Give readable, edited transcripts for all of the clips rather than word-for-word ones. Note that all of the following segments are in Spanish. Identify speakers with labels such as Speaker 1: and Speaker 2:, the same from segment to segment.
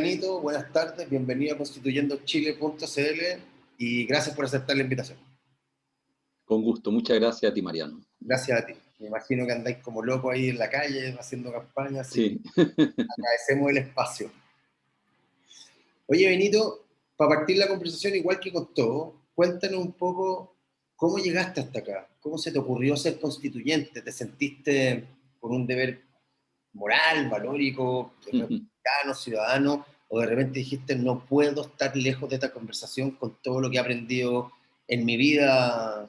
Speaker 1: Benito, buenas tardes, bienvenido a constituyendochile.cl y gracias por aceptar la invitación.
Speaker 2: Con gusto, muchas gracias a ti, Mariano.
Speaker 1: Gracias a ti. Me imagino que andáis como loco ahí en la calle haciendo campañas y
Speaker 2: Sí.
Speaker 1: agradecemos el espacio. Oye, Benito, para partir la conversación igual que con todo, cuéntanos un poco cómo llegaste hasta acá, cómo se te ocurrió ser constituyente, ¿te sentiste con un deber moral, valórico, republicano, ciudadano, o de repente dijiste no puedo estar lejos de esta conversación con todo lo que he aprendido en mi vida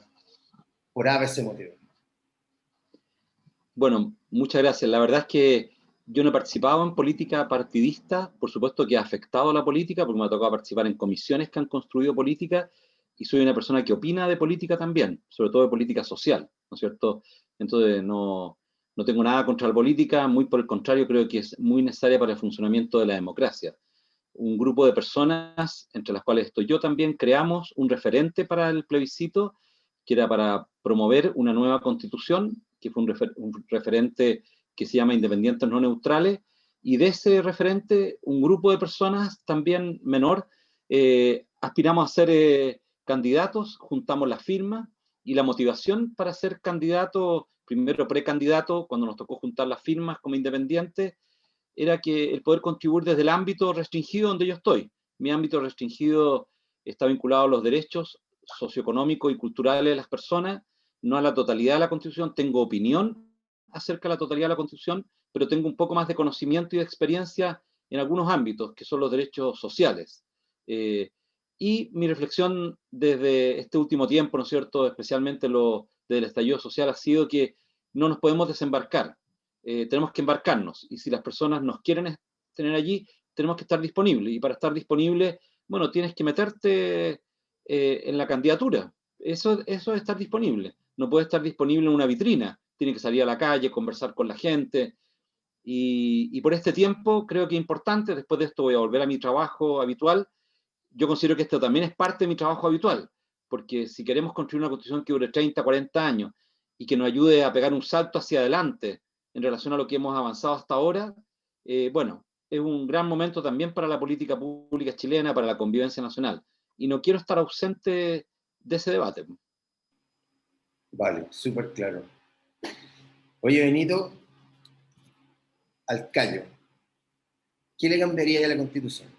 Speaker 1: por ese motivo?
Speaker 2: Bueno, muchas gracias. La verdad es que yo no he participado en política partidista, por supuesto que ha afectado a la política, porque me ha tocado participar en comisiones que han construido política, y soy una persona que opina de política también, sobre todo de política social, ¿no es cierto? Entonces no tengo nada contra la política, muy por el contrario, creo que es muy necesaria para el funcionamiento de la democracia. Un grupo de personas, entre las cuales estoy yo también, creamos un referente para el plebiscito, que era para promover una nueva constitución, que fue un referente que se llama Independientes No Neutrales, y de ese referente, un grupo de personas también menor, aspiramos a ser candidatos, juntamos las firmas, y la motivación para ser candidato, primero precandidato, cuando nos tocó juntar las firmas como independientes, era que el poder contribuir desde el ámbito restringido donde yo estoy. Mi ámbito restringido está vinculado a los derechos socioeconómicos y culturales de las personas, no a la totalidad de la Constitución. Tengo opinión acerca de la totalidad de la Constitución, pero tengo un poco más de conocimiento y de experiencia en algunos ámbitos, que son los derechos sociales. Y mi reflexión desde este último tiempo, ¿no es cierto?, especialmente desde el estallido social, ha sido que no nos podemos desembarcar. Tenemos que embarcarnos, y si las personas nos quieren tener allí, tenemos que estar disponibles, y para estar disponibles, bueno, tienes que meterte en la candidatura. Eso es estar disponible. No puede estar disponible en una vitrina, tiene que salir a la calle, conversar con la gente, y por este tiempo creo que es importante. Después de esto voy a volver a mi trabajo habitual. Yo considero que esto también es parte de mi trabajo habitual, porque si queremos construir una constitución que dure 30, 40 años y que nos ayude a pegar un salto hacia adelante en relación a lo que hemos avanzado hasta ahora, bueno, es un gran momento también para la política pública chilena, para la convivencia nacional. Y no quiero estar ausente de ese debate.
Speaker 1: Vale, súper claro. Oye, Benito, al callo, ¿qué le cambiaría a la Constitución?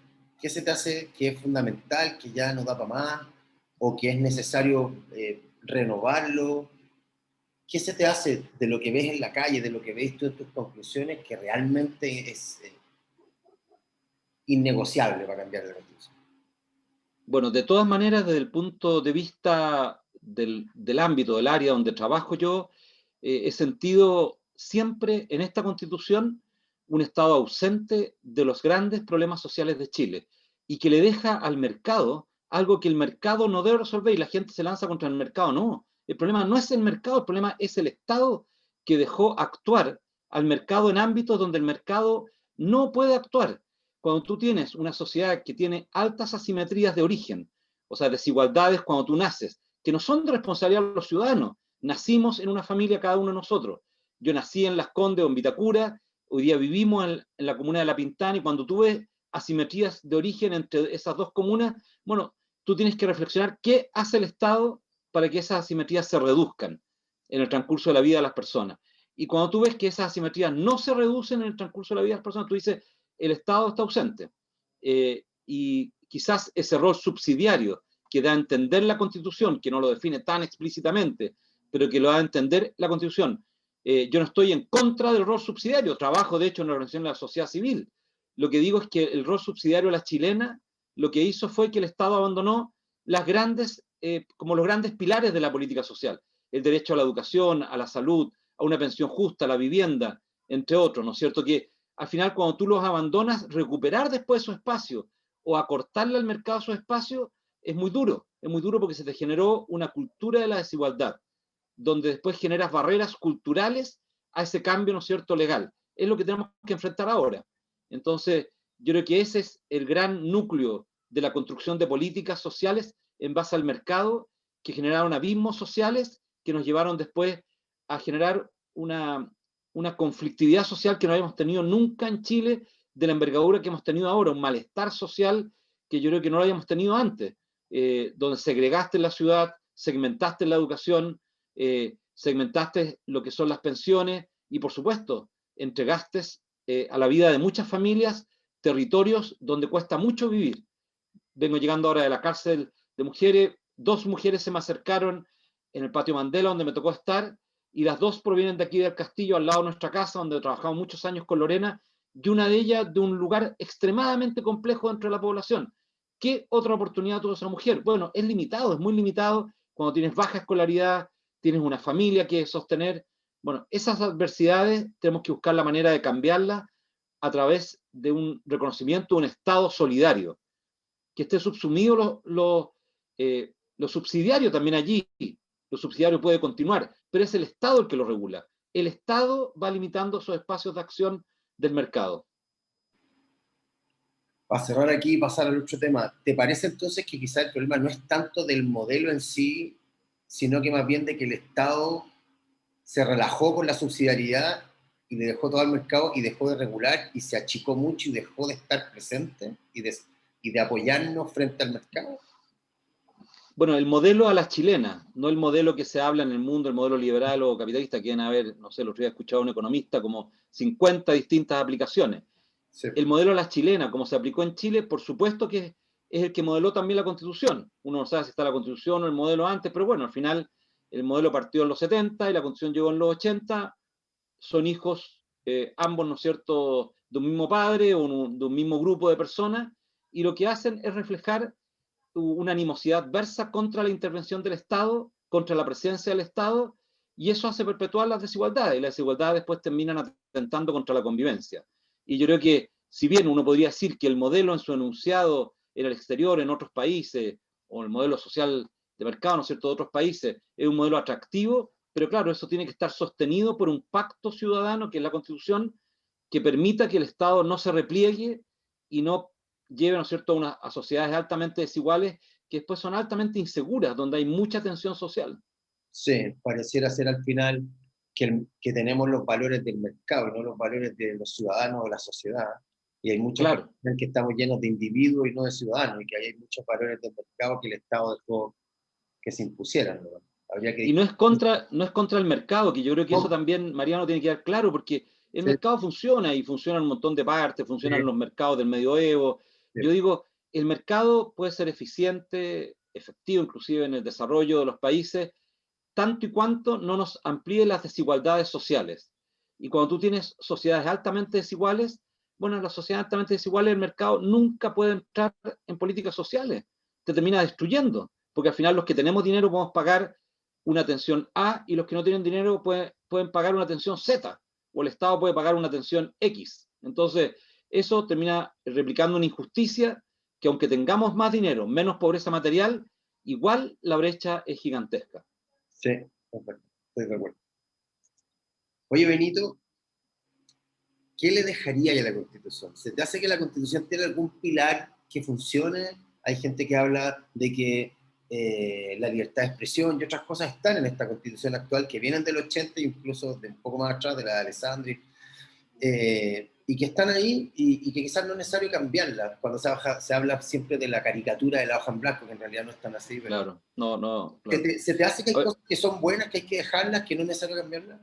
Speaker 1: ¿Qué se te hace que es fundamental, que ya no da para más, o que es necesario renovarlo? ¿Qué se te hace de lo que ves en la calle, de lo que ves tú en tus conclusiones, que realmente es innegociable para cambiar la Constitución?
Speaker 2: Bueno, de todas maneras, desde el punto de vista del ámbito, del área donde trabajo yo, he sentido siempre en esta Constitución un Estado ausente de los grandes problemas sociales de Chile, y que le deja al mercado algo que el mercado no debe resolver, y la gente se lanza contra el mercado. No, el problema no es el mercado, el problema es el Estado, que dejó actuar al mercado en ámbitos donde el mercado no puede actuar. Cuando tú tienes una sociedad que tiene altas asimetrías de origen, o sea, desigualdades cuando tú naces, que no son de responsabilidad de los ciudadanos. Nacimos en una familia cada uno de nosotros. Yo nací en Las Condes o en Vitacura, hoy día vivimos en la comuna de La Pintana, y cuando tú ves asimetrías de origen entre esas dos comunas, bueno, tú tienes que reflexionar qué hace el Estado para que esas asimetrías se reduzcan en el transcurso de la vida de las personas. Y cuando tú ves que esas asimetrías no se reducen en el transcurso de la vida de las personas, tú dices, el Estado está ausente. Y quizás ese rol subsidiario que da a entender la Constitución, que no lo define tan explícitamente, pero que lo da a entender la Constitución. Yo no estoy en contra del rol subsidiario, trabajo de hecho en la organización de la sociedad civil. Lo que digo es que el rol subsidiario de la chilena lo que hizo fue que el Estado abandonó como los grandes pilares de la política social: el derecho a la educación, a la salud, a una pensión justa, a la vivienda, entre otros, ¿no es cierto? Que al final, cuando tú los abandonas, recuperar después su espacio o acortarle al mercado su espacio es muy duro porque se te generó una cultura de la desigualdad, donde después generas barreras culturales a ese cambio, ¿no es cierto?, legal. Es lo que tenemos que enfrentar ahora. Entonces, yo creo que ese es el gran núcleo de la construcción de políticas sociales en base al mercado, que generaron abismos sociales que nos llevaron después a generar una conflictividad social que no habíamos tenido nunca en Chile de la envergadura que hemos tenido ahora, un malestar social que yo creo que no lo habíamos tenido antes, donde segregaste la ciudad, segmentaste la educación, segmentaste lo que son las pensiones y, por supuesto, entregaste a la vida de muchas familias territorios donde cuesta mucho vivir. Vengo llegando ahora de la cárcel de mujeres, 2 mujeres se me acercaron en el patio Mandela, donde me tocó estar, y las 2 provienen de aquí del Castillo, al lado de nuestra casa, donde he trabajado muchos años con Lorena, y una de ellas de un lugar extremadamente complejo dentro de la población. ¿Qué otra oportunidad tuvo esa mujer? Bueno, es limitado, es muy limitado cuando tienes baja escolaridad, tienes una familia que sostener. Bueno, esas adversidades tenemos que buscar la manera de cambiarlas a través de un reconocimiento de un Estado solidario, que esté subsumido lo subsidiario también allí. Lo subsidiario puede continuar, pero es el Estado el que lo regula. El Estado va limitando esos espacios de acción del mercado.
Speaker 1: Para cerrar aquí y pasar al otro tema, ¿te parece entonces que quizás el problema no es tanto del modelo en sí, sino que más bien de que el Estado se relajó con la subsidiariedad y le dejó todo al mercado y dejó de regular y se achicó mucho y dejó de estar presente y de apoyarnos frente al mercado?
Speaker 2: Bueno, el modelo a la chilena, no el modelo que se habla en el mundo, el modelo liberal o capitalista, quieren haber, no sé, el otro día he escuchado a un economista como 50 distintas aplicaciones.
Speaker 1: Sí.
Speaker 2: El modelo a la chilena, como se aplicó en Chile, por supuesto que es el que modeló también la Constitución. Uno no sabe si está la Constitución o el modelo antes, pero bueno, al final el modelo partió en los 70 y la Constitución llegó en los 80. Son hijos, ambos, ¿no es cierto?, de un mismo padre o de un mismo grupo de personas, y lo que hacen es reflejar una animosidad adversa contra la intervención del Estado, contra la presencia del Estado, y eso hace perpetuar las desigualdades, y las desigualdades después terminan atentando contra la convivencia. Y yo creo que, si bien uno podría decir que el modelo en su enunciado en el exterior, en otros países, o el modelo social de mercado, ¿no es cierto?, de otros países, es un modelo atractivo, pero claro, eso tiene que estar sostenido por un pacto ciudadano, que es la Constitución, que permita que el Estado no se repliegue y no lleve, ¿no es cierto?, a sociedades altamente desiguales que después son altamente inseguras, donde hay mucha tensión social.
Speaker 1: Sí, pareciera ser al final que tenemos los valores del mercado y no los valores de los ciudadanos o la sociedad. Y hay muchos
Speaker 2: Claro,
Speaker 1: que estamos llenos de individuos y no de ciudadanos, y que hay muchos valores del mercado que el Estado dejó que se impusieran, ¿no? Habría que
Speaker 2: y no es contra el mercado, que yo creo que eso
Speaker 1: discutir.
Speaker 2: también, Mariano, tiene que quedar claro, porque el
Speaker 1: Sí,
Speaker 2: mercado funciona y funciona en un montón de partes,
Speaker 1: sí,
Speaker 2: funcionan los mercados del medioevo.
Speaker 1: sí,
Speaker 2: Yo digo, el mercado puede ser eficiente, efectivo inclusive en el desarrollo de los países, tanto y cuanto no nos amplíe las desigualdades sociales. Y cuando tú tienes sociedades altamente desiguales, bueno, en las sociedades altamente desiguales el mercado nunca puede entrar en políticas sociales, te termina destruyendo, porque al final los que tenemos dinero podemos pagar una atención A y los que no tienen dinero pueden pagar una atención Z, o el Estado puede pagar una atención X. Entonces, eso termina replicando una injusticia que, aunque tengamos más dinero, menos pobreza material, igual la brecha es gigantesca.
Speaker 1: sí, perfecto, estoy de acuerdo. Oye, Benito, ¿qué le dejaría a la Constitución? ¿Se te hace que la Constitución tiene algún pilar que funcione? Hay gente que habla de que la libertad de expresión y otras cosas están en esta Constitución actual que vienen del 80, incluso de un poco más atrás, de la de Alessandri, y que están ahí y que quizás no es necesario cambiarla. Cuando se habla siempre de la caricatura de la hoja en blanco, que en realidad no es tan así, pero
Speaker 2: Claro, no, no,
Speaker 1: ¿se
Speaker 2: claro.
Speaker 1: te, se te hace que hay cosas que son buenas, que hay que dejarlas, que no es necesario cambiarlas?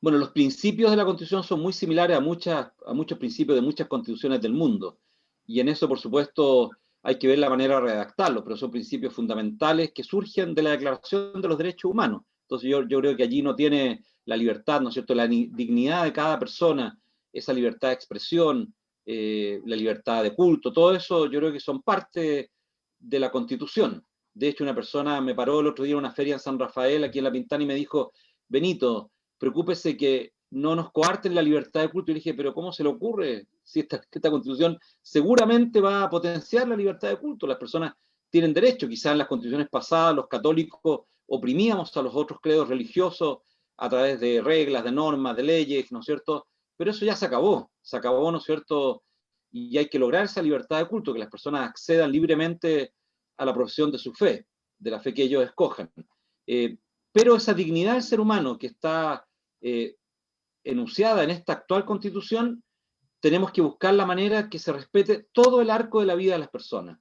Speaker 2: Bueno, los principios de la Constitución son muy similares a muchos principios de muchas constituciones del mundo. Y en eso, por supuesto, hay que ver la manera de redactarlos, pero son principios fundamentales que surgen de la Declaración de los Derechos Humanos. Entonces yo creo que allí no tiene la libertad, ¿no es cierto?, la dignidad de cada persona, esa libertad de expresión, la libertad de culto, todo eso yo creo que son parte de la Constitución. De hecho, una persona me paró el otro día en una feria en San Rafael, aquí en La Pintana, y me dijo: Benito, preocúpese que no nos coarten la libertad de culto. Y le dije, pero ¿cómo se le ocurre? Si esta constitución seguramente va a potenciar la libertad de culto. Las personas tienen derecho. Quizás en las constituciones pasadas los católicos oprimíamos a los otros credos religiosos a través de reglas, de normas, de leyes, ¿no es cierto? Pero eso ya se acabó, ¿no es cierto? Y hay que lograr esa libertad de culto, que las personas accedan libremente a la profesión de su fe, de la fe que ellos escojan. Pero esa dignidad del ser humano que está enunciada en esta actual constitución tenemos que buscar la manera que se respete todo el arco de la vida de las personas.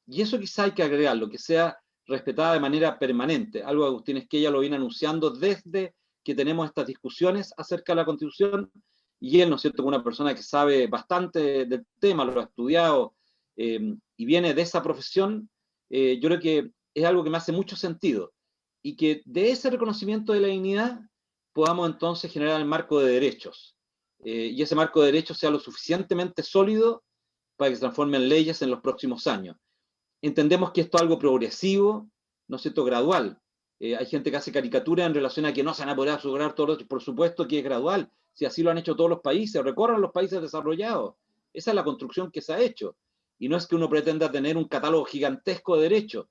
Speaker 2: Y eso quizá hay que agregarlo, que sea respetada de manera permanente, algo que Agustín Esquella lo viene anunciando desde que tenemos estas discusiones acerca de la Constitución, y él, ¿no es cierto?, como una persona que sabe bastante del tema, lo ha estudiado, y viene de esa profesión, yo creo que es algo que me hace mucho sentido, y que de ese reconocimiento de la dignidad podamos entonces generar el marco de derechos, y ese marco de derechos sea lo suficientemente sólido para que se transforme en leyes en los próximos años. Entendemos que esto es algo progresivo, ¿no es cierto?, gradual. Hay gente que hace caricatura en relación a que no se van a poder asegurar todos los, por supuesto que es gradual, si así lo han hecho todos los países, recorran los países desarrollados. Esa es la construcción que se ha hecho. Y no es que uno pretenda tener un catálogo gigantesco de derechos.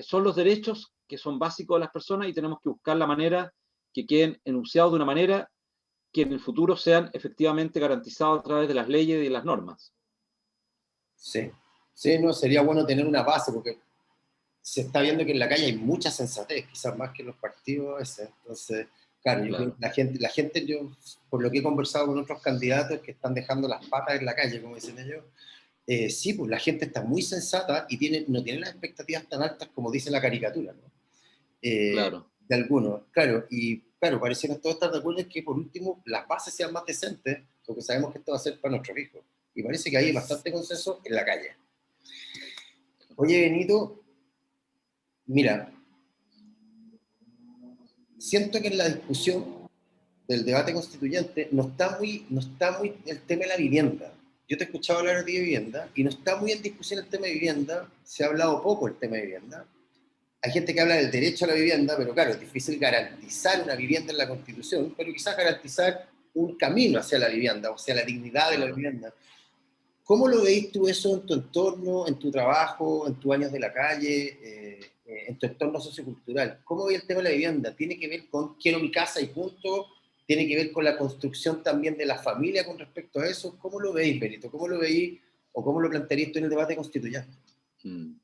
Speaker 2: Son los derechos que son básicos de las personas y tenemos que buscar la manera que queden enunciados de una manera que en el futuro sean efectivamente garantizados a través de las leyes y de las normas.
Speaker 1: Sí, sí, no, sería bueno tener una base, porque se está viendo que en la calle hay mucha sensatez, quizás más que en los partidos ese. Entonces, claro, yo creo
Speaker 2: Claro.
Speaker 1: que la gente, yo, por lo que he conversado con otros candidatos que están dejando las patas en la calle, como dicen ellos, sí, pues la gente está muy sensata y no tiene las expectativas tan altas como dice la caricatura, ¿no?
Speaker 2: Claro.
Speaker 1: De algunos, claro, y claro, pareciera todos estar de acuerdo en que por último las bases sean más decentes, porque sabemos que esto va a ser para nuestros hijos. Y parece que hay bastante consenso en la calle. Oye, Benito, mira, siento que en la discusión del debate constituyente no está muy el tema de la vivienda. Yo te he escuchado hablar de vivienda y no está muy en discusión el tema de vivienda, se ha hablado poco el tema de vivienda. Hay gente que habla del derecho a la vivienda, pero claro, es difícil garantizar una vivienda en la Constitución, pero quizás garantizar un camino hacia la vivienda, o sea, la dignidad de la
Speaker 2: Claro.
Speaker 1: vivienda. ¿Cómo lo veis tú eso en tu entorno, en tu trabajo, en tus años de la calle, en tu entorno sociocultural? ¿Cómo veis el tema de la vivienda? ¿Tiene que ver con quiero mi casa y punto? ¿Tiene que ver con la construcción también de la familia con respecto a eso? ¿Cómo lo veis, Benito? ¿Cómo lo veis o cómo lo plantearías tú en el debate constituyente?
Speaker 2: Mm.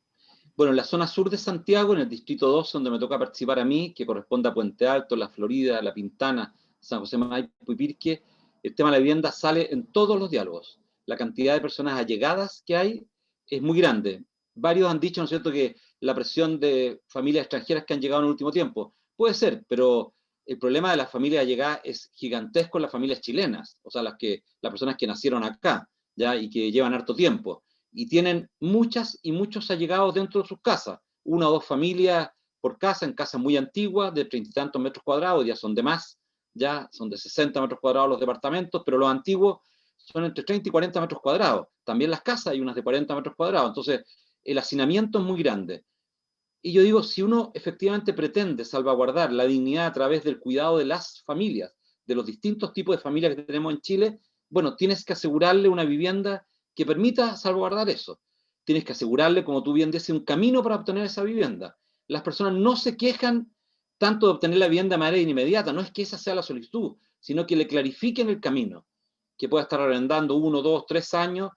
Speaker 2: Bueno, en la zona sur de Santiago, en el distrito 2, donde me toca participar a mí, que corresponde a Puente Alto, La Florida, La Pintana, San José Maipo y Pirque, el tema de la vivienda sale en todos los diálogos. La cantidad de personas allegadas que hay es muy grande. Varios han dicho, ¿no es cierto?, que la presión de familias extranjeras que han llegado en el último tiempo. Puede ser, pero el problema de las familias allegadas es gigantesco en las familias chilenas, o sea, las personas que nacieron acá, ¿ya? Y que llevan harto tiempo y tienen muchas y muchos allegados dentro de sus casas, una o dos familias por casa, en casas muy antiguas, de 30 y tantos metros cuadrados, ya son de más, ya son de 60 metros cuadrados los departamentos, pero los antiguos son entre 30 y 40 metros cuadrados. También las casas hay unas de 40 metros cuadrados, entonces el hacinamiento es muy grande. Y yo digo, si uno efectivamente pretende salvaguardar la dignidad a través del cuidado de las familias, de los distintos tipos de familias que tenemos en Chile, bueno, tienes que asegurarle una vivienda que permita salvaguardar eso. Tienes que asegurarle, como tú bien dices, un camino para obtener esa vivienda. Las personas no se quejan tanto de obtener la vivienda de manera inmediata, no es que esa sea la solicitud, sino que le clarifiquen el camino, que pueda estar arrendando 1, 2, 3 años,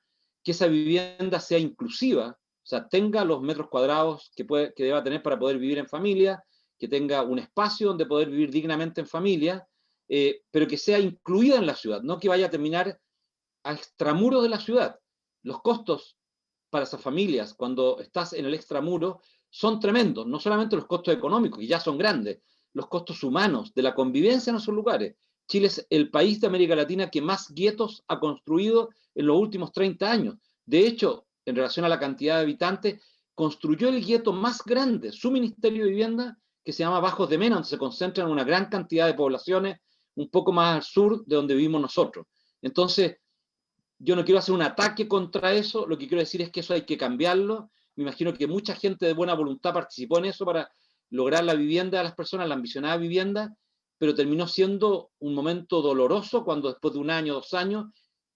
Speaker 2: que esa vivienda sea inclusiva, o sea, tenga los metros cuadrados que deba tener para poder vivir en familia, que tenga un espacio donde poder vivir dignamente en familia, pero que sea incluida en la ciudad, no que vaya a terminar a extramuros de la ciudad. Los costos para esas familias cuando estás en el extramuro son tremendos, no solamente los costos económicos, que ya son grandes, los costos humanos de la convivencia en esos lugares. Chile es el país de América Latina que más guetos ha construido en los últimos 30 años. De hecho, en relación a la cantidad de habitantes, construyó el gueto más grande, su Ministerio de Vivienda, que se llama Bajos de Mena, donde se concentran una gran cantidad de poblaciones un poco más al sur de donde vivimos nosotros. Entonces, yo no quiero hacer un ataque contra eso, lo que quiero decir es que eso hay que cambiarlo. Me imagino que mucha gente de buena voluntad participó en eso para lograr la vivienda de las personas, la ambicionada vivienda, pero terminó siendo un momento doloroso cuando después de 1 año, 2 años,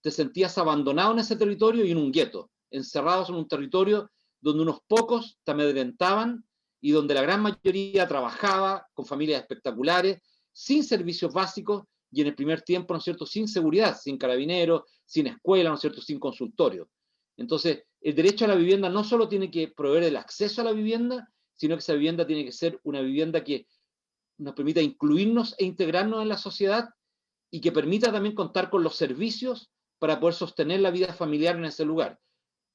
Speaker 2: te sentías abandonado en ese territorio y en un gueto, encerrados en un territorio donde unos pocos te amedrentaban y donde la gran mayoría trabajaba con familias espectaculares, sin servicios básicos y en el primer tiempo, ¿no es cierto?, sin seguridad, sin carabineros, sin escuela, ¿no es cierto?, sin consultorio. Entonces, el derecho a la vivienda no solo tiene que proveer el acceso a la vivienda, sino que esa vivienda tiene que ser una vivienda que nos permita incluirnos e integrarnos en la sociedad y que permita también contar con los servicios para poder sostener la vida familiar en ese lugar.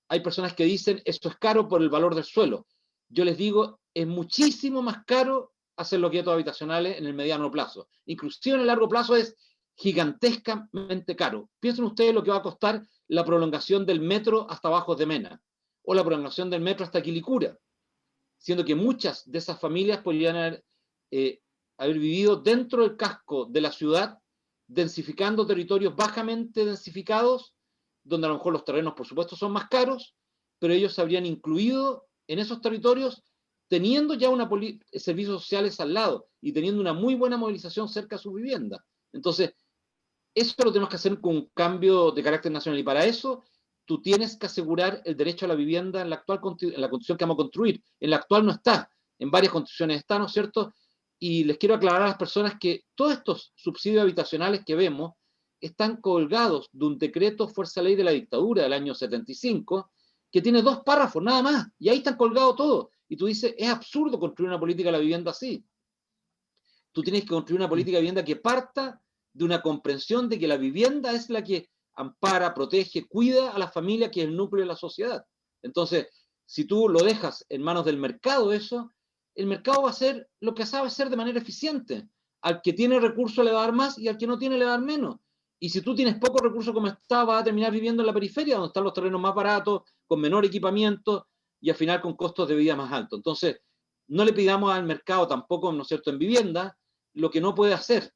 Speaker 2: Hay personas que dicen, esto es caro por el valor del suelo. Yo les digo, es muchísimo más caro hacer los quietos habitacionales en el mediano plazo. Inclusive en el largo plazo es gigantescamente caro. Piensen ustedes lo que va a costar la prolongación del metro hasta Bajos de Mena, o la prolongación del metro hasta Quilicura, siendo que muchas de esas familias podrían haber vivido dentro del casco de la ciudad, densificando territorios bajamente densificados, donde a lo mejor los terrenos, por supuesto, son más caros, pero ellos se habrían incluido en esos territorios teniendo ya servicios sociales al lado y teniendo una muy buena movilización cerca de su vivienda. Entonces, eso lo tenemos que hacer con un cambio de carácter nacional, y para eso tú tienes que asegurar el derecho a la vivienda en la actual en la constitución que vamos a construir. En la actual no está, en varias constituciones está, ¿no es cierto? Y les quiero aclarar a las personas que todos estos subsidios habitacionales que vemos están colgados de un decreto fuerza ley de la dictadura del año 75, que tiene 2 párrafos nada más, y ahí están colgados todos. Y tú dices, es absurdo construir una política de la vivienda así. Tú tienes que construir una política de vivienda que parta de una comprensión de que la vivienda es la que ampara, protege, cuida a la familia, que es el núcleo de la sociedad. Entonces, si tú lo dejas en manos del mercado eso, el mercado va a hacer lo que sabe hacer de manera eficiente. Al que tiene recursos le va a dar más y al que no tiene le va a dar menos. Y si tú tienes pocos recursos como está, vas a terminar viviendo en la periferia, donde están los terrenos más baratos, con menor equipamiento y al final con costos de vida más altos. Entonces, no le pidamos al mercado tampoco, ¿no es cierto?, en vivienda, lo que no puede hacer.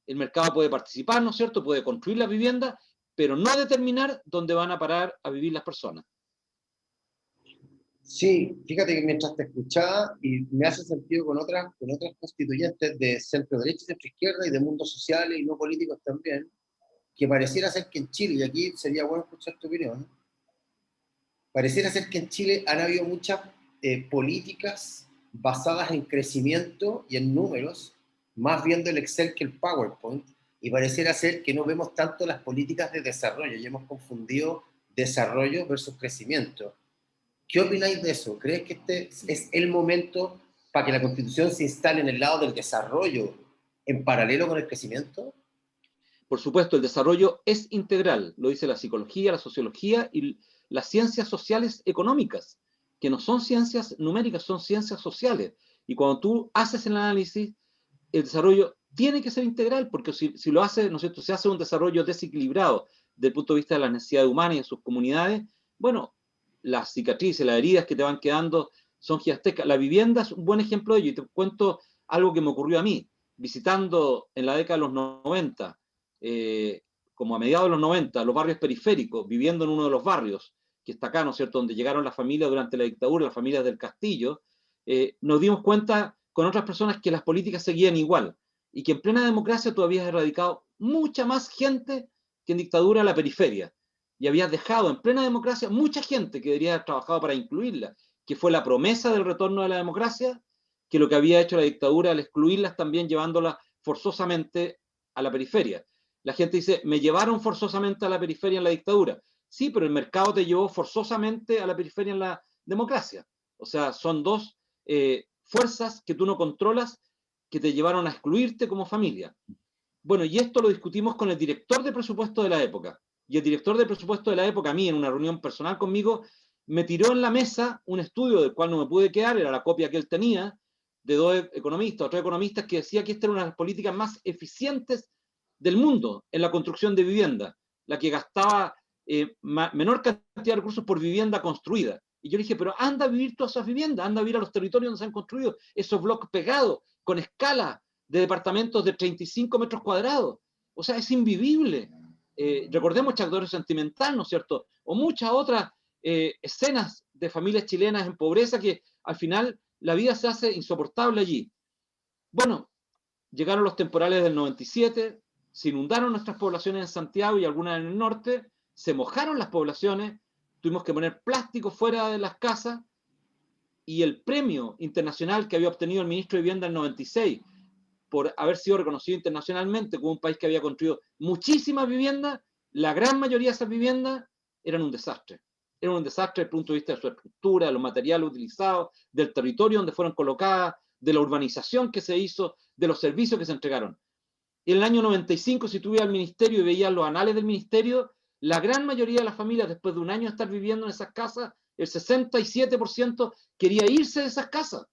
Speaker 2: El mercado puede participar, ¿no es cierto?, puede construir las viviendas, pero no determinar dónde van a parar a vivir las personas.
Speaker 1: Sí, fíjate que mientras te escuchaba, y me hace sentido con otras constituyentes de centro derecha y centro izquierda y de mundos sociales y no políticos también, que pareciera ser que en Chile, y aquí sería bueno escuchar tu opinión, pareciera ser que en Chile han habido muchas políticas basadas en crecimiento y en números, más viendo el Excel que el PowerPoint, y pareciera ser que no vemos tanto las políticas de desarrollo, y hemos confundido desarrollo versus crecimiento. ¿Qué opináis de eso? ¿Crees que este es el momento para que la Constitución se instale en el lado del desarrollo en paralelo con el crecimiento?
Speaker 2: Por supuesto, el desarrollo es integral, lo dice la psicología, la sociología y las ciencias sociales económicas, que no son ciencias numéricas, son ciencias sociales. Y cuando tú haces el análisis, el desarrollo tiene que ser integral, porque si lo hace, ¿no es cierto?, se hace un desarrollo desequilibrado desde el punto de vista de las necesidades humanas y en sus comunidades, bueno, las cicatrices, las heridas que te van quedando son gigantescas. La vivienda es un buen ejemplo de ello, y te cuento algo que me ocurrió a mí, visitando en la década de los 90, como a mediados de los 90, los barrios periféricos, viviendo en uno de los barrios, que está acá, ¿no es cierto?, donde llegaron las familias durante la dictadura, las familias del Castillo, nos dimos cuenta con otras personas que las políticas seguían igual, y que en plena democracia tú habías erradicado mucha más gente que en dictadura a la periferia, y habías dejado en plena democracia mucha gente que debería haber trabajado para incluirla, que fue la promesa del retorno de la democracia, que lo que había hecho la dictadura al excluirlas también llevándolas forzosamente a la periferia. La gente dice, me llevaron forzosamente a la periferia en la dictadura. Sí, pero el mercado te llevó forzosamente a la periferia en la democracia. O sea, son dos fuerzas que tú no controlas que te llevaron a excluirte como familia. Bueno, y esto lo discutimos con el director de presupuesto de la época. Y el director de presupuesto de la época, a mí, en una reunión personal conmigo, me tiró en la mesa un estudio del cual no me pude quedar, era la copia que él tenía, de 2 economistas, 3 economistas, que decía que esta era una de las políticas más eficientes del mundo en la construcción de vivienda, la que gastaba menor cantidad de recursos por vivienda construida. Y yo le dije, pero anda a vivir todas esas viviendas, anda a vivir a los territorios donde se han construido esos bloques pegados, con escala de departamentos de 35 metros cuadrados. O sea, es invivible. Recordemos Chacdoro Sentimental, ¿no es cierto? O muchas otras escenas de familias chilenas en pobreza que al final la vida se hace insoportable allí. Bueno, llegaron los temporales del 97, se inundaron nuestras poblaciones en Santiago y algunas en el norte, se mojaron las poblaciones, tuvimos que poner plástico fuera de las casas, y el premio internacional que había obtenido el ministro de Vivienda en el 96 por haber sido reconocido internacionalmente como un país que había construido muchísimas viviendas, la gran mayoría de esas viviendas eran un desastre. Eran un desastre desde el punto de vista de su estructura, de los materiales utilizados, del territorio donde fueron colocadas, de la urbanización que se hizo, de los servicios que se entregaron. Y en el año 95, si tú ibas al ministerio y veías los anales del ministerio, La gran mayoría de las familias, después de un año de estar viviendo en esas casas, el 67% quería irse de esas casas.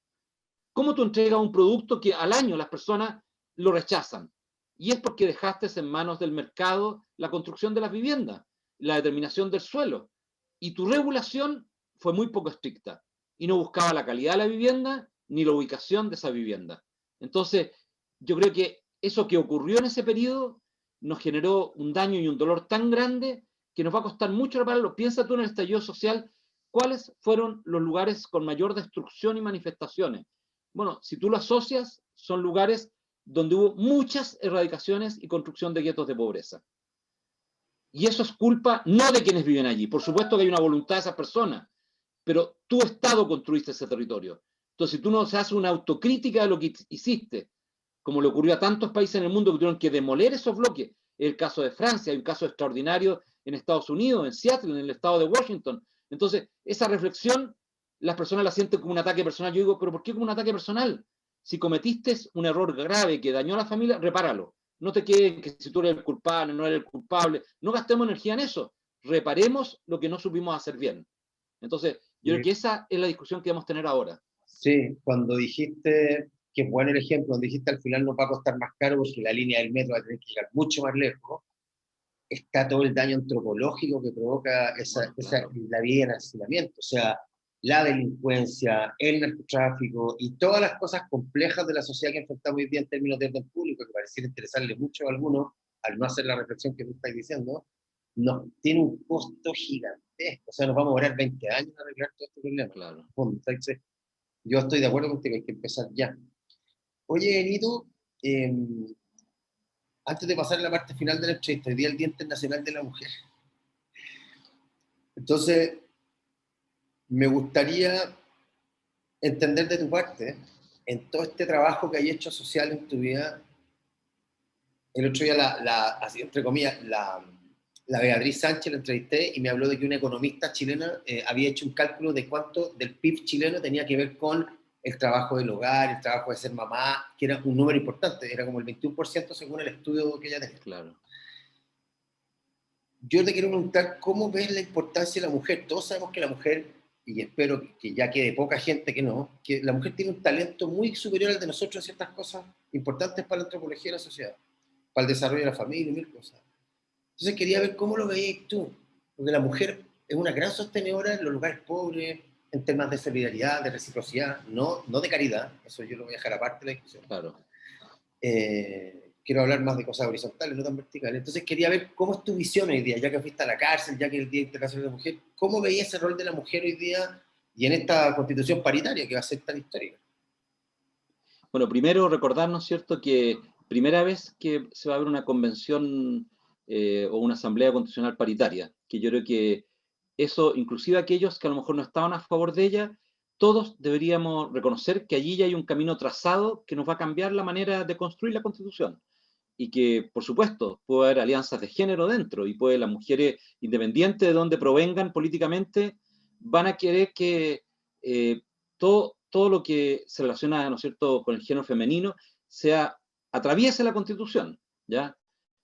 Speaker 2: ¿Cómo tú entregas un producto que al año las personas lo rechazan? Y es porque dejaste en manos del mercado la construcción de las viviendas, la determinación del suelo. Y tu regulación fue muy poco estricta y no buscaba la calidad de la vivienda ni la ubicación de esa vivienda. Entonces, yo creo que eso que ocurrió en ese periodo nos generó un daño y un dolor tan grande que nos va a costar mucho repararlo. Piensa tú en el estallido social, ¿cuáles fueron los lugares con mayor destrucción y manifestaciones? Bueno, si tú lo asocias, son lugares donde hubo muchas erradicaciones y construcción de guetos de pobreza. Y eso es culpa no de quienes viven allí. Por supuesto que hay una voluntad de esas personas, pero tu Estado construiste ese territorio. Entonces, si tú no haces una autocrítica de lo que hiciste, como le ocurrió a tantos países en el mundo que tuvieron que demoler esos bloques, el caso de Francia, hay un caso extraordinario en Estados Unidos, en Seattle, en el estado de Washington. Entonces, esa reflexión, las personas la sienten como un ataque personal. Yo digo, ¿pero por qué como un ataque personal? Si cometiste un error grave que dañó a la familia, repáralo. No te queden que si tú eres el culpable, no eres el culpable. No gastemos energía en eso. Reparemos lo que no supimos hacer bien. Entonces, yo creo que esa es la discusión que vamos a tener ahora.
Speaker 1: Sí, cuando dijiste, que es bueno el ejemplo, cuando dijiste al final nos va a costar más caro porque la línea del metro va a tener que llegar mucho más lejos, está todo el daño antropológico que provoca
Speaker 2: Bueno, claro.
Speaker 1: la vida en hacinamiento, o sea, la delincuencia, el narcotráfico y todas las cosas complejas de la sociedad que enfrentamos hoy día en términos de orden público, que pareciera interesarle mucho a algunos, al no hacer la reflexión que tú estás diciendo, nos tiene un costo gigantesco, o sea, nos vamos a demorar 20 años a arreglar todo este problema.
Speaker 2: Claro.
Speaker 1: Entonces, yo estoy de acuerdo contigo, hay que empezar ya. Oye, Benito, antes de pasar a la parte final de la entrevista, hoy día es el Día Internacional de la Mujer. Entonces, me gustaría entender de tu parte, en todo este trabajo que hay hecho social en tu vida, el otro día, así entre comillas, la Beatriz Sánchez la entrevisté y me habló de que una economista chilena había hecho un cálculo de cuánto del PIB chileno tenía que ver con el trabajo del hogar, el trabajo de ser mamá, que era un número importante, era como el 21% según el estudio que ella tenía.
Speaker 2: Claro.
Speaker 1: Yo te quiero preguntar, ¿cómo ves la importancia de la mujer? Todos sabemos que la mujer, y espero que ya quede poca gente que no, que la mujer tiene un talento muy superior al de nosotros en ciertas cosas importantes para la antropología de la sociedad, para el desarrollo de la familia y mil cosas. Entonces quería ver cómo lo veías tú, porque la mujer es una gran sostenedora en los lugares pobres, en temas de solidaridad, de reciprocidad, no de caridad, eso yo lo voy a dejar aparte de la discusión.
Speaker 2: Claro.
Speaker 1: Quiero hablar más de cosas horizontales, no tan verticales. Entonces quería ver cómo es tu visión hoy día, ya que fuiste a la cárcel, ya que el Día Internacional de la Mujer, ¿cómo veías ese rol de la mujer hoy día y en esta constitución paritaria que va a ser tan histórica?
Speaker 2: Bueno, primero recordarnos, ¿cierto?, que primera vez que se va a ver una convención o una asamblea constitucional paritaria, que yo creo que eso, inclusive aquellos que a lo mejor no estaban a favor de ella, todos deberíamos reconocer que allí ya hay un camino trazado que nos va a cambiar la manera de construir la Constitución. Y que, por supuesto, puede haber alianzas de género dentro y puede las mujeres, independientes de donde provengan políticamente, van a querer que todo lo que se relaciona, ¿no es cierto?, con el género femenino atraviese la Constitución, ¿ya?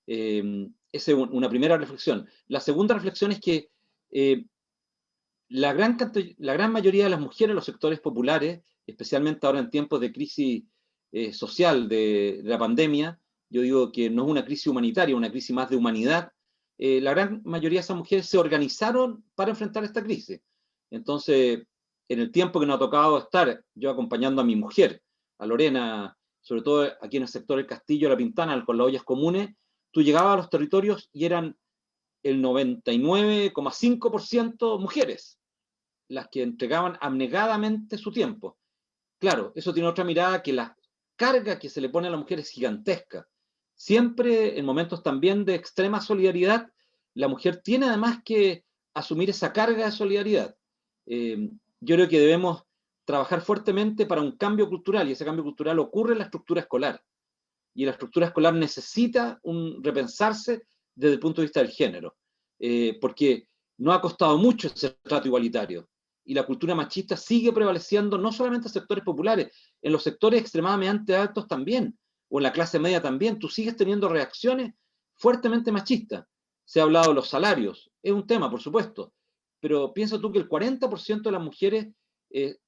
Speaker 2: Esa es una primera reflexión. La segunda reflexión es que la gran mayoría de las mujeres en los sectores populares, especialmente ahora en tiempos de crisis social de la pandemia, yo digo que no es una crisis humanitaria, una crisis más de humanidad, la gran mayoría de esas mujeres se organizaron para enfrentar esta crisis. Entonces, en el tiempo que nos ha tocado estar yo acompañando a mi mujer, a Lorena, sobre todo aquí en el sector del Castillo, La Pintana, con las ollas comunes, tú llegabas a los territorios y eran el 99,5% mujeres, las que entregaban abnegadamente su tiempo. Claro, eso tiene otra mirada, que la carga que se le pone a la mujer es gigantesca. Siempre en momentos también de extrema solidaridad, la mujer tiene además que asumir esa carga de solidaridad. Yo creo que debemos trabajar fuertemente para un cambio cultural, y ese cambio cultural ocurre en la estructura escolar. Y la estructura escolar necesita repensarse desde el punto de vista del género, porque no ha costado mucho ese trato igualitario. Y la cultura machista sigue prevaleciendo no solamente en sectores populares, en los sectores extremadamente altos también, o en la clase media también. Tú sigues teniendo reacciones fuertemente machistas. Se ha hablado de los salarios, es un tema, por supuesto, pero piensa tú que el 40% de las mujeres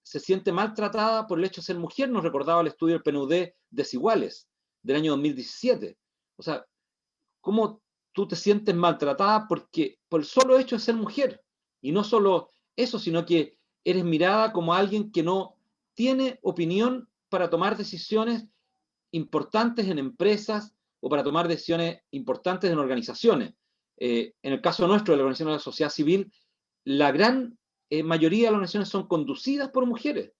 Speaker 2: se siente maltratada por el hecho de ser mujer. Nos recordaba el estudio del PNUD Desiguales del año 2017. O sea, ¿cómo tú te sientes maltratada por el solo hecho de ser mujer? Y no solo eso, sino que eres mirada como alguien que no tiene opinión para tomar decisiones importantes en empresas o para tomar decisiones importantes en organizaciones. En el caso nuestro de la Organización de la Sociedad Civil, la gran mayoría de las organizaciones son conducidas por mujeres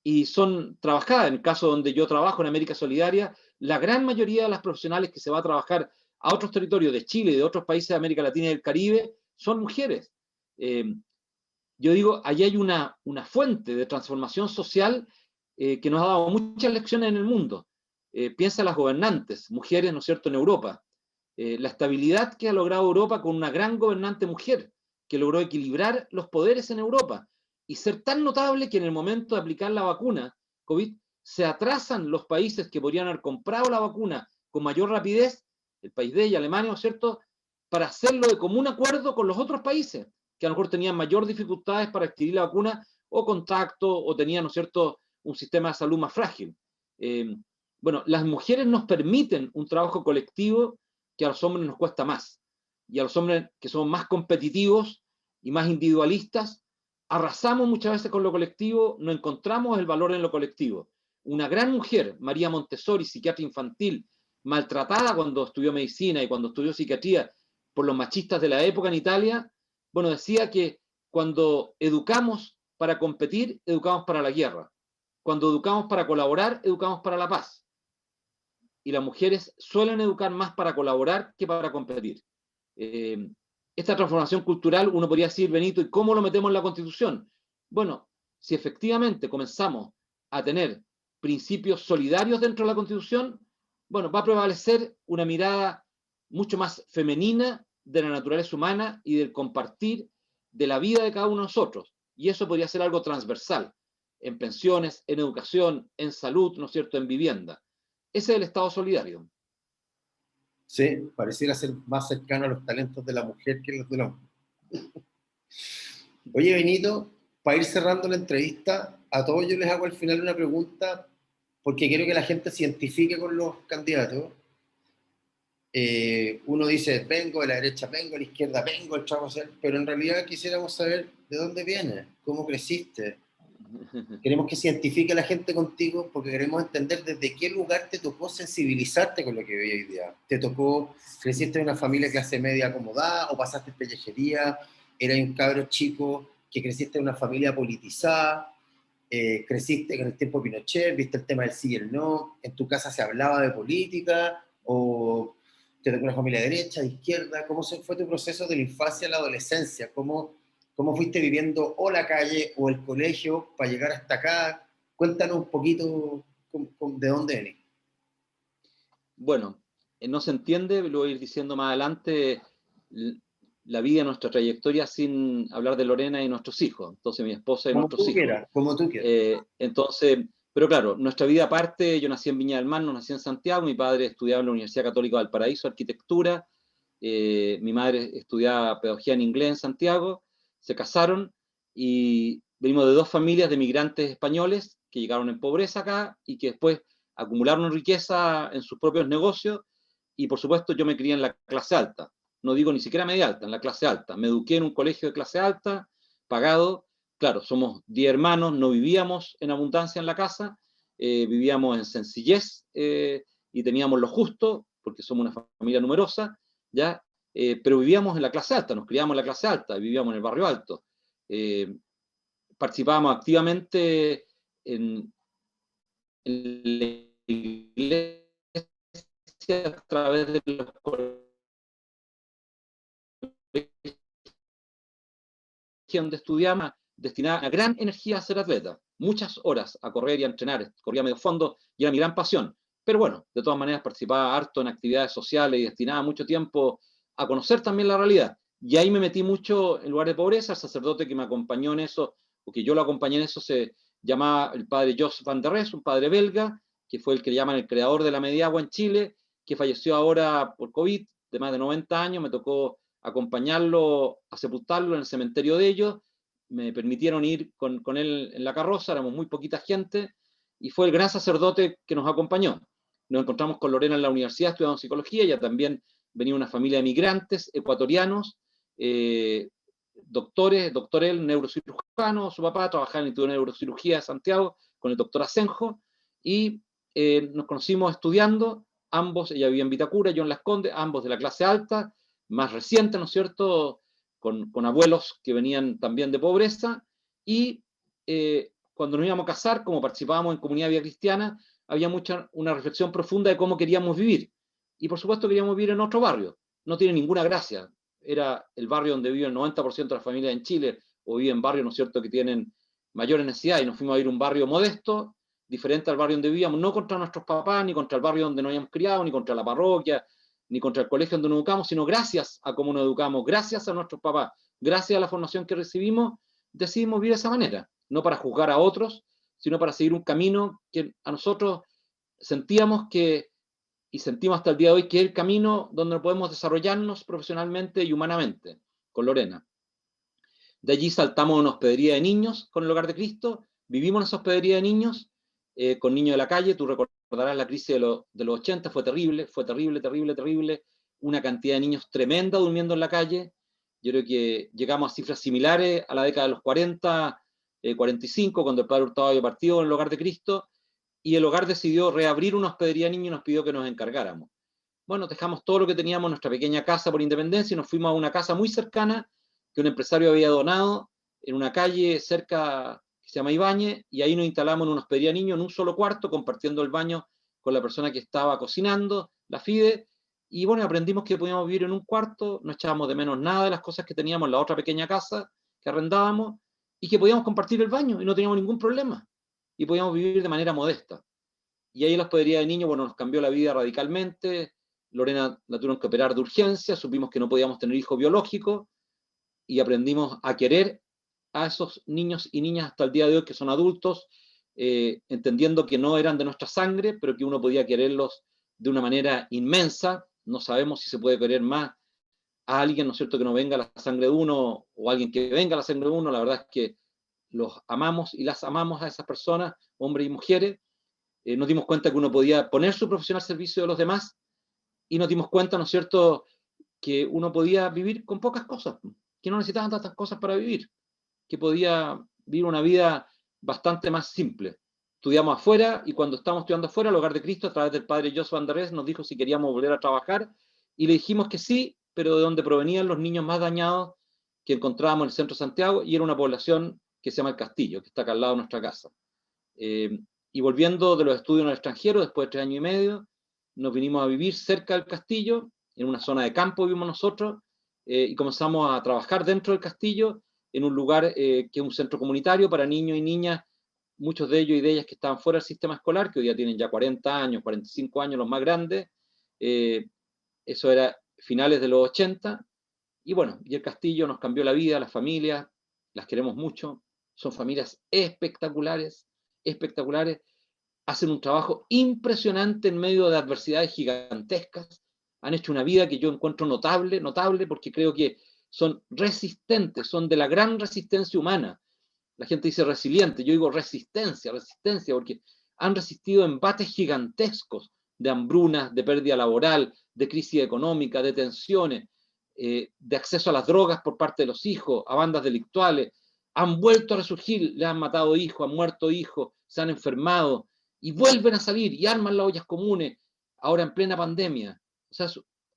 Speaker 2: y son trabajadas. En el caso donde yo trabajo, en América Solidaria, la gran mayoría de las profesionales que se va a trabajar a otros territorios de Chile y de otros países de América Latina y del Caribe son mujeres. Yo digo, allí hay una fuente de transformación social que nos ha dado muchas lecciones en el mundo. Piensa en las gobernantes, mujeres, ¿no es cierto?, en Europa. La estabilidad que ha logrado Europa con una gran gobernante mujer, que logró equilibrar los poderes en Europa y ser tan notable que en el momento de aplicar la vacuna COVID se atrasan los países que podrían haber comprado la vacuna con mayor rapidez, el país de ella, Alemania, ¿no es cierto?, para hacerlo de común acuerdo con los otros países que a lo mejor tenían mayor dificultades para adquirir la vacuna o contacto o tenían, ¿no es cierto?, un sistema de salud más frágil. Bueno, las mujeres nos permiten un trabajo colectivo que a los hombres nos cuesta más. Y a los hombres que somos más competitivos y más individualistas, arrasamos muchas veces con lo colectivo, no encontramos el valor en lo colectivo. Una gran mujer, María Montessori, psiquiatra infantil, maltratada cuando estudió medicina y cuando estudió psiquiatría por los machistas de la época en Italia, bueno, decía que cuando educamos para competir, educamos para la guerra. Cuando educamos para colaborar, educamos para la paz. Y las mujeres suelen educar más para colaborar que para competir. Esta transformación cultural, uno podría decir, Benito, ¿y cómo lo metemos en la Constitución? Bueno, si efectivamente comenzamos a tener principios solidarios dentro de la Constitución, bueno, va a prevalecer una mirada mucho más femenina de la naturaleza humana y del compartir de la vida de cada uno de nosotros. Y eso podría ser algo transversal, en pensiones, en educación, en salud, ¿no es cierto?, en vivienda. Ese es el Estado solidario.
Speaker 1: Sí, pareciera ser más cercano a los talentos de la mujer que los del hombre. Oye, Benito, para ir cerrando la entrevista, a todos yo les hago al final una pregunta, porque quiero que la gente se identifique con los candidatos. Uno dice, vengo de la derecha, vengo de la izquierda, vengo del trabajo social, pero en realidad quisiéramos saber de dónde vienes, cómo creciste. Queremos que se identifique la gente contigo porque queremos entender desde qué lugar te tocó sensibilizarte con lo que veía hoy día. ¿Te tocó, creciste en una familia clase media acomodada o pasaste en pellejería? ¿Eras un cabro chico que creciste en una familia politizada? ¿Creciste en el tiempo de Pinochet? ¿Viste el tema del sí y el no? ¿En tu casa se hablaba de política? ¿O te tocó una familia de derecha, de izquierda? ¿Cómo fue tu proceso de la infancia a la adolescencia? ¿Cómo fuiste viviendo o la calle o el colegio para llegar hasta acá? Cuéntanos un poquito de dónde venís.
Speaker 2: Bueno, no se entiende, lo voy a ir diciendo más adelante, la vida, nuestra trayectoria sin hablar de Lorena y nuestros hijos, entonces mi esposa y nuestros hijos.
Speaker 1: Como tú quieras.
Speaker 2: Entonces, pero claro, nuestra vida aparte, yo nací en Viña del Mar, no nací en Santiago, mi padre estudiaba en la Universidad Católica de Valparaíso, arquitectura, mi madre estudiaba pedagogía en inglés en Santiago, se casaron y venimos de dos familias de migrantes españoles que llegaron en pobreza acá y que después acumularon riqueza en sus propios negocios y por supuesto yo me crié en la clase alta, no digo ni siquiera media alta, en la clase alta. Me eduqué en un colegio de clase alta, pagado. Claro, somos 10 hermanos, no vivíamos en abundancia en la casa, vivíamos en sencillez y teníamos lo justo, porque somos una familia numerosa, ¿ya? Pero vivíamos en la clase alta, nos criamos en la clase alta, vivíamos en el barrio alto. Participábamos activamente en la iglesia a través de los donde estudiaba, destinaba una gran energía a ser atleta, muchas horas a correr y a entrenar, corría medio fondo y era mi gran pasión. Pero bueno, de todas maneras participaba harto en actividades sociales y destinaba mucho tiempo a conocer también la realidad. Y ahí me metí mucho en lugar de pobreza. El sacerdote que me acompañó en eso, o que yo lo acompañé en eso, se llamaba el padre Jos van der Res, un padre belga, que fue el que llaman el creador de la Mediagua en Chile, que falleció ahora por COVID, de más de 90 años. Me tocó acompañarlo a sepultarlo en el cementerio de ellos. Me permitieron ir con él en la carroza, éramos muy poquita gente, y fue el gran sacerdote que nos acompañó. Nos encontramos con Lorena en la universidad estudiando psicología, ella también venía una familia de migrantes ecuatorianos, doctores, doctor él, neurocirujano, su papá trabajaba en el Instituto de Neurocirugía de Santiago con el doctor Asenjo, y nos conocimos estudiando, ambos, ella vivía en Vitacura, yo en Las Condes, ambos de la clase alta, más reciente, ¿no es cierto?, con abuelos que venían también de pobreza, y cuando nos íbamos a casar, como participábamos en Comunidad Vida Cristiana, había una reflexión profunda de cómo queríamos vivir, y por supuesto queríamos vivir en otro barrio, no tiene ninguna gracia, era el barrio donde vive el 90% de las familias en Chile, o viven en barrios, ¿no es cierto?, que tienen mayores necesidades, y nos fuimos a ir a un barrio modesto, diferente al barrio donde vivíamos, no contra nuestros papás, ni contra el barrio donde nos habíamos criado, ni contra la parroquia, ni contra el colegio donde nos educamos, sino gracias a cómo nos educamos, gracias a nuestros papás, gracias a la formación que recibimos, decidimos vivir de esa manera, no para juzgar a otros, sino para seguir un camino que a nosotros sentíamos que, y sentimos hasta el día de hoy, que es el camino donde podemos desarrollarnos profesionalmente y humanamente, con Lorena. De allí saltamos a una hospedería de niños con el Hogar de Cristo, vivimos en esa hospedería de niños, con niños de la calle. Tú recordarás la crisis de los 80, fue terrible, terrible, una cantidad de niños tremenda durmiendo en la calle. Yo creo que llegamos a cifras similares a la década de los 40, 45, cuando el padre Hurtado había partido en el Hogar de Cristo, y el hogar decidió reabrir una hospedería de niños y nos pidió que nos encargáramos. Bueno, dejamos todo lo que teníamos, nuestra pequeña casa por Independencia, y nos fuimos a una casa muy cercana que un empresario había donado en una calle cerca que se llama Ibáñez, y ahí nos instalamos en una hospedería de niños en un solo cuarto, compartiendo el baño con la persona que estaba cocinando, la FIDE, y bueno, aprendimos que podíamos vivir en un cuarto, no echábamos de menos nada de las cosas que teníamos en la otra pequeña casa que arrendábamos, y que podíamos compartir el baño y no teníamos ningún problema, y podíamos vivir de manera modesta. Y ahí la hospedería de niños, bueno, nos cambió la vida radicalmente. Lorena la tuvieron que operar de urgencia, supimos que no podíamos tener hijos biológicos, y aprendimos a querer a esos niños y niñas hasta el día de hoy que son adultos, entendiendo que no eran de nuestra sangre, pero que uno podía quererlos de una manera inmensa. No sabemos si se puede querer más a alguien, ¿no es cierto?, que no venga la sangre de uno, o alguien que venga la sangre de uno. La verdad es que los amamos y las amamos a esas personas, hombres y mujeres. Nos dimos cuenta que uno podía poner su profesión al servicio de los demás, y nos dimos cuenta, ¿no es cierto?, que uno podía vivir con pocas cosas, que no necesitaban tantas cosas para vivir, que podía vivir una vida bastante más simple. Estudiamos afuera, y cuando estábamos estudiando afuera, el Hogar de Cristo, a través del padre Joshua Andrés, nos dijo si queríamos volver a trabajar, y le dijimos que sí, pero de donde provenían los niños más dañados que encontrábamos en el centro de Santiago, y era una población que se llama El Castillo, que está acá al lado de nuestra casa. Y volviendo de los estudios en el extranjero, después de 3 años y medio, nos vinimos a vivir cerca del castillo, en una zona de campo vivimos nosotros, y comenzamos a trabajar dentro del castillo, en un lugar que es un centro comunitario para niños y niñas, muchos de ellos y de ellas que estaban fuera del sistema escolar, que hoy día tienen ya 40 años, 45 años los más grandes. Eso era finales de los 80, y bueno, y el castillo nos cambió la vida, las familias, las queremos mucho, son familias espectaculares, espectaculares, hacen un trabajo impresionante en medio de adversidades gigantescas, han hecho una vida que yo encuentro notable, notable, porque creo que son resistentes, son de la gran resistencia humana. La gente dice resiliente, yo digo resistencia, resistencia, porque han resistido embates gigantescos de hambrunas, de pérdida laboral, de crisis económica, de tensiones, de acceso a las drogas por parte de los hijos, a bandas delictuales. Han vuelto a resurgir, le han matado hijos, han muerto hijos, se han enfermado, y vuelven a salir y arman las ollas comunes, ahora en plena pandemia. O sea,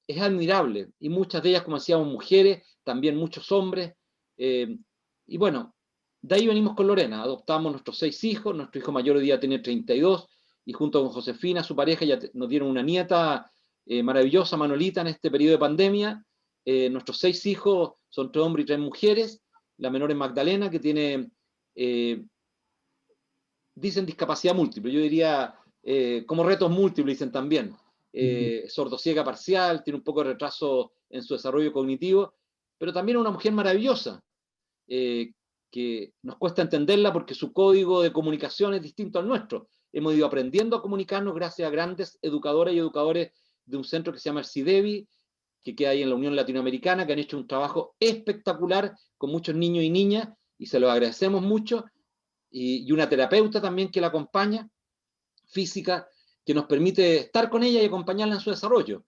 Speaker 2: es admirable, y muchas de ellas, como decíamos, mujeres, también muchos hombres, y bueno, de ahí venimos con Lorena, adoptamos nuestros 6 hijos, nuestro hijo mayor hoy día tiene 32, y junto con Josefina, su pareja, ya nos dieron una nieta maravillosa, Manolita, en este periodo de pandemia. Nuestros 6 hijos son 3 hombres y 3 mujeres, la menor es Magdalena, que tiene, dicen discapacidad múltiple, yo diría como retos múltiples, dicen también, sordociega parcial, tiene un poco de retraso en su desarrollo cognitivo, pero también es una mujer maravillosa, que nos cuesta entenderla porque su código de comunicación es distinto al nuestro. Hemos ido aprendiendo a comunicarnos gracias a grandes educadoras y educadores de un centro que se llama el CIDEVI, que queda ahí en la Unión Latinoamericana, que han hecho un trabajo espectacular con muchos niños y niñas, y se los agradecemos mucho, y una terapeuta también que la acompaña, física, que nos permite estar con ella y acompañarla en su desarrollo,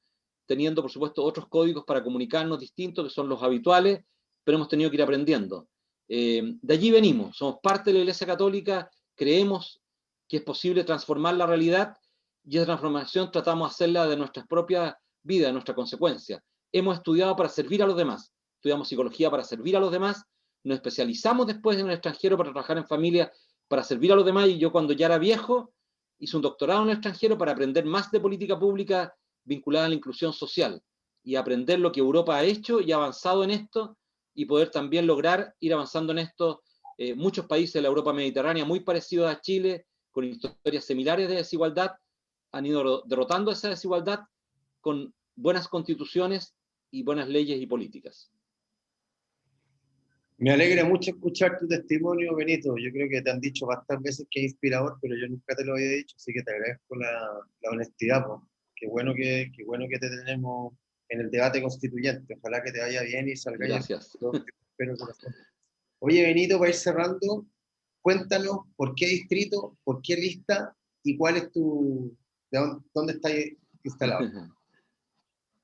Speaker 2: teniendo, por supuesto, otros códigos para comunicarnos distintos, que son los habituales, pero hemos tenido que ir aprendiendo. De allí venimos, somos parte de la Iglesia Católica, creemos que es posible transformar la realidad, y esa transformación tratamos de hacerla de nuestras propias vidas, de nuestra consecuencia. Hemos estudiado para servir a los demás, estudiamos psicología para servir a los demás, nos especializamos después en el extranjero para trabajar en familia, para servir a los demás, y yo cuando ya era viejo, hice un doctorado en el extranjero para aprender más de política pública vinculada a la inclusión social, y aprender lo que Europa ha hecho y ha avanzado en esto, y poder también lograr ir avanzando en esto. Muchos países de la Europa mediterránea, muy parecidos a Chile, con historias similares de desigualdad, han ido derrotando esa desigualdad con buenas constituciones y buenas leyes y políticas.
Speaker 1: Me alegra mucho escuchar tu testimonio, Benito. Yo creo que te han dicho bastantes veces que es inspirador, pero yo nunca te lo había dicho, así que te agradezco la honestidad. Po. Qué bueno que te tenemos en el debate constituyente. Ojalá que te vaya bien y salga.
Speaker 2: Gracias.
Speaker 1: Espero corazón. Oye, Benito, para ir cerrando, cuéntanos por qué distrito, por qué lista y cuál es dónde estás instalado.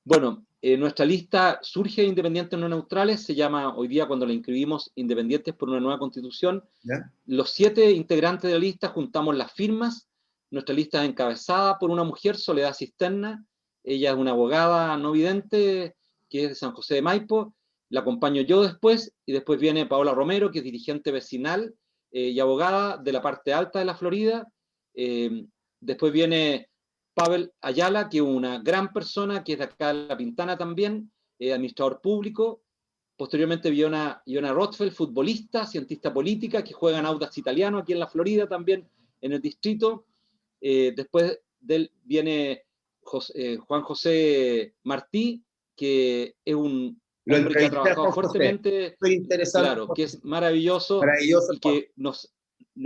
Speaker 2: Bueno, nuestra lista surge de Independientes No Neutrales, se llama hoy día, cuando la inscribimos, Independientes por una Nueva Constitución.
Speaker 1: ¿Ya?
Speaker 2: Los 7 integrantes de la lista juntamos las firmas. Nuestra lista es encabezada por una mujer, Soledad Cisterna. Ella es una abogada no vidente, que es de San José de Maipo. La acompaño yo después, y después viene Paola Romero, que es dirigente vecinal y abogada de la parte alta de la Florida. Después viene Pavel Ayala, que es una gran persona, que es de acá de La Pintana también, administrador público. Posteriormente Iona Rothfeld, futbolista, cientista política, que juega en Audax Italiano aquí en la Florida también, en el distrito. Después de él viene Juan José Martí, que es un hombre que ha trabajado fuertemente, claro, que es maravilloso y que nos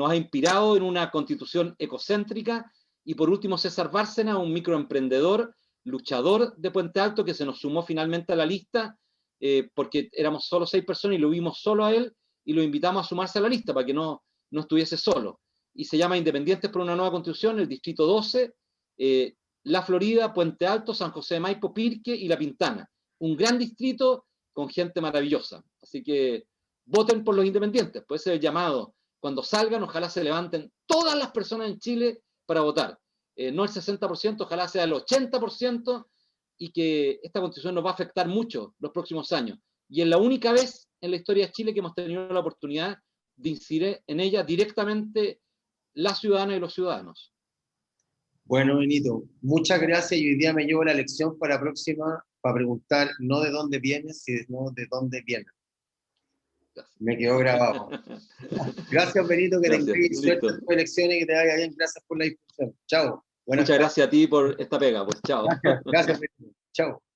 Speaker 2: ha inspirado en una constitución ecocéntrica. Y por último, César Bárcena, un microemprendedor, luchador de Puente Alto, que se nos sumó finalmente a la lista, porque éramos solo 6 personas y lo vimos solo a él, y lo invitamos a sumarse a la lista para que no estuviese solo. Y se llama Independientes por una Nueva Constitución, el distrito 12, La Florida, Puente Alto, San José de Maipo, Pirque y La Pintana. Un gran distrito con gente maravillosa. Así que voten por los independientes. Puede ser el llamado. Cuando salgan, ojalá se levanten todas las personas en Chile para votar. No el 60%, ojalá sea el 80%, y que esta constitución nos va a afectar mucho los próximos años. Y es la única vez en la historia de Chile que hemos tenido la oportunidad de incidir en ella directamente las ciudadanas y los ciudadanos.
Speaker 1: Bueno, Benito, muchas gracias, y hoy día me llevo la lección para la próxima, para preguntar no de dónde vienes, sino de dónde vienes. Me quedó grabado. Gracias, Benito, que tengas suerte en tus elecciones y que te vaya bien. Gracias por la discusión. Chao.
Speaker 2: Muchas gracias a ti por esta pega. Pues chao.
Speaker 1: Gracias, Benito. Chao.